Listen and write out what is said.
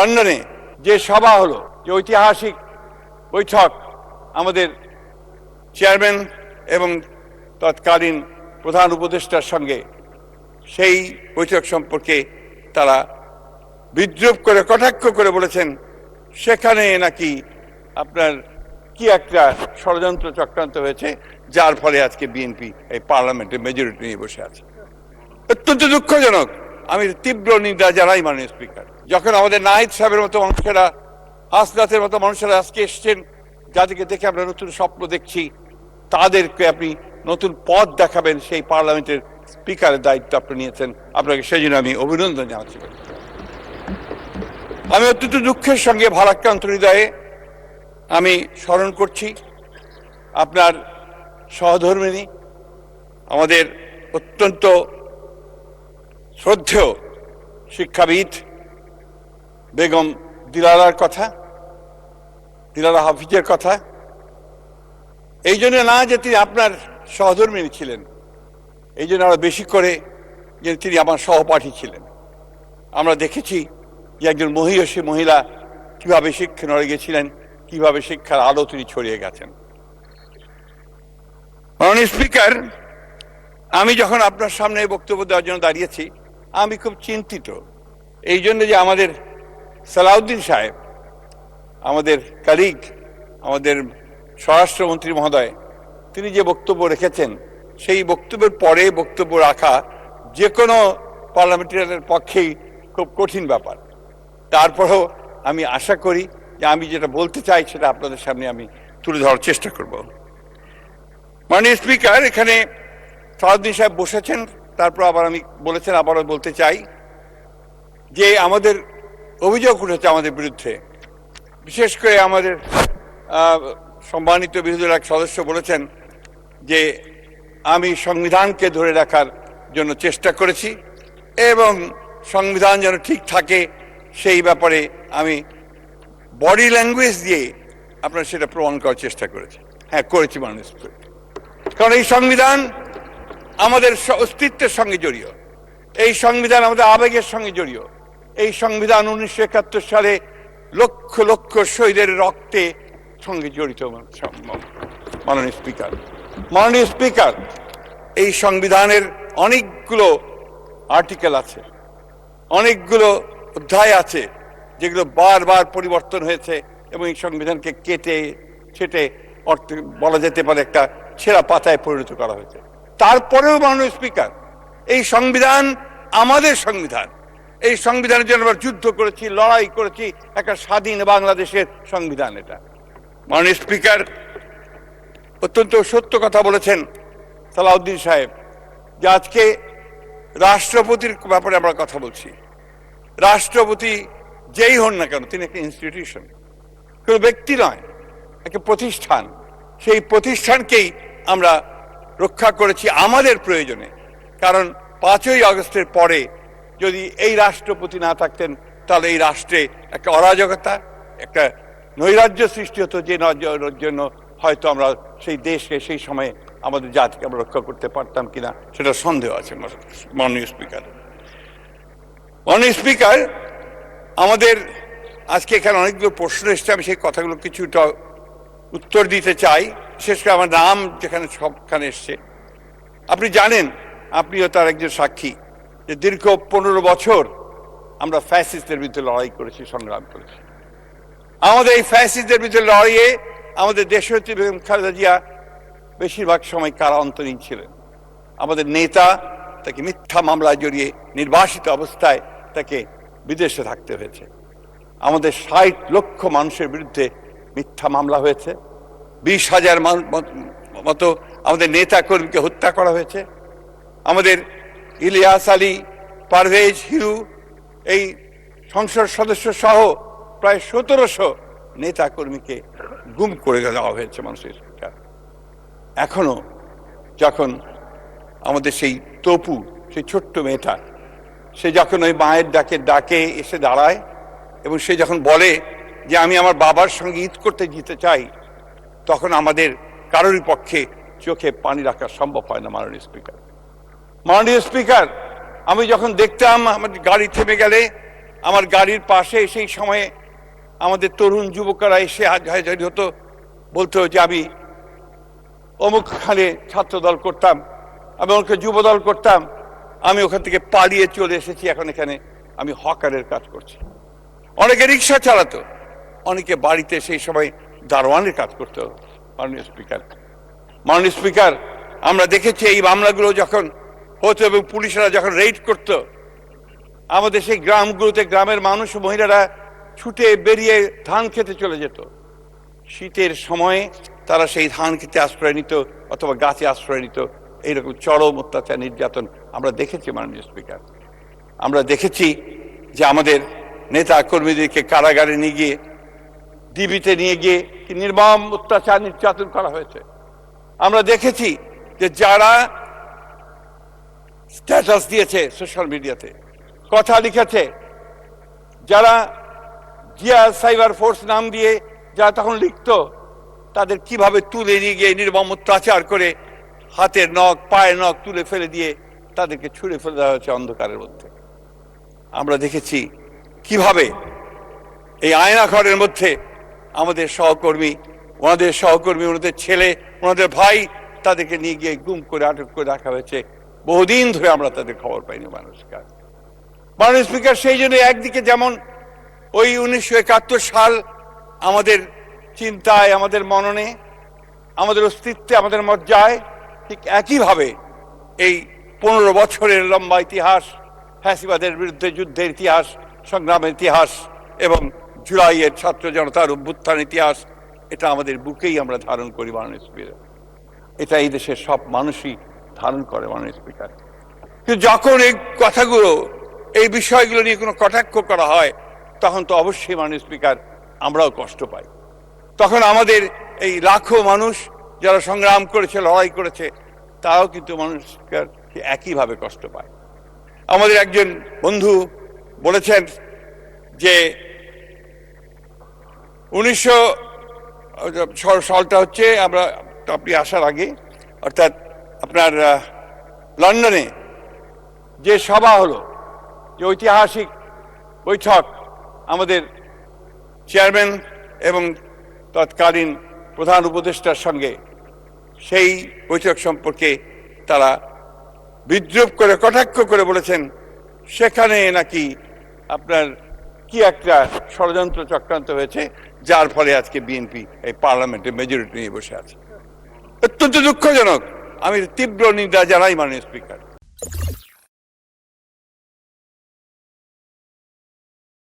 লন্ডনে যে সভা হলো, যে ঐতিহাসিক বৈঠক আমাদের চেয়ারম্যান এবং তৎকালীন প্রধান উপদেষ্টার সঙ্গে, সেই বৈঠক সম্পর্কে তারা বিদ্রুপ করে কটাক্ষ করে বলেছেন সেখানে নাকি আপনার কি একটা ষড়যন্ত্র চক্রান্ত হয়েছে, যার ফলে আজকে বিএনপি এই পার্লামেন্টে মেজরিটি নিয়ে বসে আছে। অত্যন্ত দুঃখজনক। আমি তীব্র নিন্দা জানাই মাননীয় স্পিকার। যখন আমাদের নাহিদ সাহেবের মতো মানুষেরা, হাসনাতের মতো মানুষেরা আজকে এসছেন, যাদেরকে দেখে আমরা নতুন স্বপ্ন দেখছি, তাদেরকে আপনি নতুন পথ দেখাবেন, সেই পার্লামেন্টের স্পিকারের দায়িত্ব আপনি নিয়েছেন, আপনাকে সেই জন্য আমি অভিনন্দন জানাচ্ছি। আমি অত্যন্ত দুঃখের সঙ্গে ভারাক্রান্ত হৃদয়ে আমি স্মরণ করছি আপনার সহধর্মিণী, আমাদের অত্যন্ত শ্রদ্ধেয় শিক্ষাবিদ বেগম দিলারার কথা, দিলারা হাফিজের কথা। এই জন্য না যে তিনি আপনার সহধর্মিণী ছিলেন, এই জন্য আরো বেশি করে যে তিনি আমার সহপাঠী ছিলেন। আমরা দেখেছি যে একজন মহিয়সী মহিলা কিভাবে শিক্ষা নড়ে গেছিলেন, কিভাবে শিক্ষার আলো তিনি ছড়িয়ে গেছেন। মাননীয় স্পিকার, আমি যখন আপনার সামনে বক্তব্য দেওয়ার জন্য দাঁড়িয়েছি, আমি খুব চিন্তিত এই জন্য যে আমাদের সালাউদ্দিন সাহেব, আমাদের কালিগ, আমাদের স্বরাষ্ট্রমন্ত্রী মহোদয়, তিনি যে বক্তব্য রেখেছেন, সেই বক্তব্যের পরে বক্তব্য রাখা যে কোনো পার্লামেন্টারিয়ানের পক্ষেই খুব কঠিন ব্যাপার। তারপরেও আমি আশা করি যে আমি যেটা বলতে চাই সেটা আপনাদের সামনে আমি তুলে ধরার চেষ্টা করব। মাননীয় স্পিকার, এখানে সালাউদ্দিন সাহেব বসেছেন, তারপর আবার আমি বলেছেন, আবারও বলতে চাই যে আমাদের অভিযোগ উঠেছে আমাদের বিরুদ্ধে। বিশেষ করে আমাদের সম্মানিত বিরোধী দলের এক সদস্য বলেছেন যে আমি সংবিধানকে ধরে রাখার জন্য চেষ্টা করেছি এবং সংবিধান যেন ঠিক থাকে সেই ব্যাপারে আমি বডি ল্যাঙ্গুয়েজ দিয়ে আপনার সেটা প্রমাণ করার চেষ্টা করেছি। হ্যাঁ, করেছি মাননীয় স্পিকার, কারণ এই সংবিধান আমাদের অস্তিত্বের সঙ্গে জড়িত, এই সংবিধান আমাদের আবেগের সঙ্গে জড়িত। এই সংবিধান 1971 সালে লক্ষ লক্ষ শহীদের রক্তে সঙ্গে জড়িত। মাননীয় স্পিকার, মাননীয় স্পিকার, এই সংবিধানের অনেকগুলো আর্টিকেল আছে, অনেকগুলো অধ্যায় আছে যেগুলো বারবার পরিবর্তন হয়েছে এবং এই সংবিধানকে কেটে ছেটে বলা যেতে পারে একটা ছেঁড়া পাতায় পরিণত করা হয়েছে। তারপরেও মাননীয় স্পিকার, এই সংবিধান আমাদের সংবিধান। এই সংবিধানের জন্য আমরা যুদ্ধ করেছি, লড়াই করেছি, একটা স্বাধীন বাংলাদেশের সংবিধান এটা। মাননীয় স্পিকার, অত্যন্ত সত্য কথা বলেছেন সালাউদ্দিন সাহেব যে আজকে রাষ্ট্রপতির ব্যাপারে আমরা কথা বলছি। রাষ্ট্রপতি যেই হন না কেন, তিনি একটা ইনস্টিটিউশন, কোনো ব্যক্তি নয়, একটা প্রতিষ্ঠান। সেই প্রতিষ্ঠানকেই আমরা রক্ষা করেছি আমাদের প্রয়োজনে। কারণ 5ই আগস্টের পরে যদি এই রাষ্ট্রপতি না থাকতেন, তাহলে এই রাষ্ট্রে একটা অরাজকতা, একটা নৈরাজ্য সৃষ্টি হতো, যে জন্য হয়তো আমরা সেই দেশকে, সেই সময়ে আমাদের জাতিকে আমরা রক্ষা করতে পারতাম কিনা সেটা সন্দেহ আছে। মাননীয় স্পিকার, মাননীয় স্পিকার, আমাদের আজকে এখানে অনেকগুলো প্রশ্ন এসছে, আমি সেই কথাগুলো কিছুটা উত্তর দিতে চাই। বিশেষ করে আমার নাম যেখানে সবখানে এসছে, আপনি জানেন, আপনিও তার একজন সাক্ষী, যে দীর্ঘ 15 বছর আমরা ফ্যাসিস্টদের বিরুদ্ধে লড়াই করেছি, সংগ্রাম করেছি। আমাদের এই ফ্যাসিস্টদের বিরুদ্ধে লড়াইয়ে আমাদের দেশনেত্রী বেগম খালেদা জিয়া বেশিরভাগ সময় কারান্তরীণ ছিলেন। আমাদের নেতা, তাকে মিথ্যা মামলায় জড়িয়ে নির্বাসিত অবস্থায় তাকে বিদেশে থাকতে হয়েছে। আমাদের 60 লক্ষ মানুষের বিরুদ্ধে মিথ্যা মামলা হয়েছে। 20,000 মতো আমাদের নেতা কর্মীকে হত্যা করা হয়েছে। আমাদের ইলিয়াস আলী, পারভেজ, হিরু, এই সংসদ সদস্য সহ প্রায় 1700 নেতা কর্মীকে গুম করে দেওয়া হয়েছে। মানুষের এখনো যখন আমাদের সেই তপু, সেই ছোট্ট মেয়েটা, সে যখন ওই মায়ের ডাকে এসে দাঁড়ায় এবং সে যখন বলে যে আমি আমার বাবার সঙ্গে ঈদ করতে যেতে চাই, তখন আমাদের কারোরই পক্ষে চোখে পানি রাখা সম্ভব হয় না। মাননীয় স্পিকার, মাননীয় স্পিকার, আমি যখন দেখতাম আমাদের গাড়ি থেমে গেলে আমার গাড়ির পাশে সেই সময়ে আমাদের তরুণ যুবকরা এসে হাজারি হতো, বলতো যে আমি অমুক খানে ছাত্র দল করতাম, আমি ওকে যুব দল করতাম, আমি ওখান থেকে পালিয়ে চলে এসেছি, এখন এখানে আমি হকারের কাজ করছি। অনেকে রিক্সা চালাতো, অনেকে বাড়িতে সেই সময় দারোয়ানের কাজ করতো। মাননীয় স্পিকার, আমরা দেখেছি এই মামলাগুলো যখন হতো এবং পুলিশরা যখন রেড করত, আমাদের সেই গ্রামগুলোতে গ্রামের মানুষ মহিলারা ছুটে বেরিয়ে ধান খেতে চলে যেত। শীতের সময়ে তারা সেই ধান খেতে আশ্রয় নিত অথবা গাছে আশ্রয় নিত। এইরকম চরম অত্যাচার নির্যাতন আমরা দেখেছি। মাননীয় স্পিকার, আমরা দেখেছি যে আমাদের নেতা কর্মীদেরকে কারাগারে নিয়ে গিয়ে, ডিবিতে নিয়ে গিয়ে কি নির্মম অত্যাচার নির্যাতন করা হয়েছে। আমরা দেখেছি যে যারা স্ট্যাটাস দিয়েছে সোশ্যাল মিডিয়াতে, কথা লিখেছে, যারা জিয়া সাইবার ফোর্স নাম দিয়ে যারা তখন লিখত, তাদের কিভাবে তুলে নিয়ে গিয়ে নির্মম অত্যাচার করে হাতের নখ পায়ের নখ তুলে ফেলে দিয়ে তাদেরকে ছুঁড়ে ফেলে দেওয়া হয়েছে অন্ধকারের মধ্যে। আমরা দেখেছি কিভাবে এই আয়না ঘরের মধ্যে আমাদের সহকর্মী, ওনাদের ছেলে, ওনাদের ভাই, তাদেরকে নিয়ে গিয়ে গুম করে আটক করে রাখা হয়েছে। বহুদিন ধরে আমরা তাদের খবর পাইনি। মাননীয় স্পিকার, সেই জন্য একদিকে যেমন ওই 1971 সাল আমাদের চিন্তায়, আমাদের মননে, আমাদের অস্তিত্বে, আমাদের মজ্জায়, ঠিক একইভাবে এই 15 বছরের লম্বা ইতিহাস, ফ্যাসিবাদের বিরুদ্ধে যুদ্ধের ইতিহাস, সংগ্রামের ইতিহাস এবং জুলাইয়ের ছাত্র জনতার অভ্যুত্থান ইতিহাস, এটা আমাদের বুকেই আমরা ধারণ করি। মাননীয় স্পিকার, এটা এই দেশের সব মানুষই ধারণ করে। মাননীয় স্পিকার, কিন্তু যখন এই কথাগুলো, এই বিষয়গুলো নিয়ে কোনো কটাক্ষ করা হয়, তখন তো অবশ্যই মাননীয় স্পিকার আমরাও কষ্ট পাই। তখন আমাদের এই লাখো মানুষ যারা সংগ্রাম করেছে, লড়াই করেছে, তারাও কিন্তু মাননীয় স্পিকার একইভাবে কষ্ট পায়। আমাদের একজন বন্ধু বলেছেন যে 1900 সালটা হচ্ছে আপনি আসার আগে, অর্থাৎ আপনার লন্ডনে যে সভা হলো, যে ঐতিহাসিক বৈঠক আমাদের চেয়ারম্যান এবং তৎকালীন প্রধান উপদেষ্টার সঙ্গে, সেই বৈঠক সম্পর্কে তারা বিদ্রুপ করে, কটাক্ষ করে বলেছেন সেখানে নাকি আপনার কি একটা ষড়যন্ত্র চক্রান্ত হয়েছে, যার ফলে আজকে বিএনপি এই পার্লামেন্টে মেজরিটি নিয়ে বসে আছে। অত্যন্ত দুঃখজনক। আমি তীব্র নিন্দা জানাই মাননীয় স্পিকার।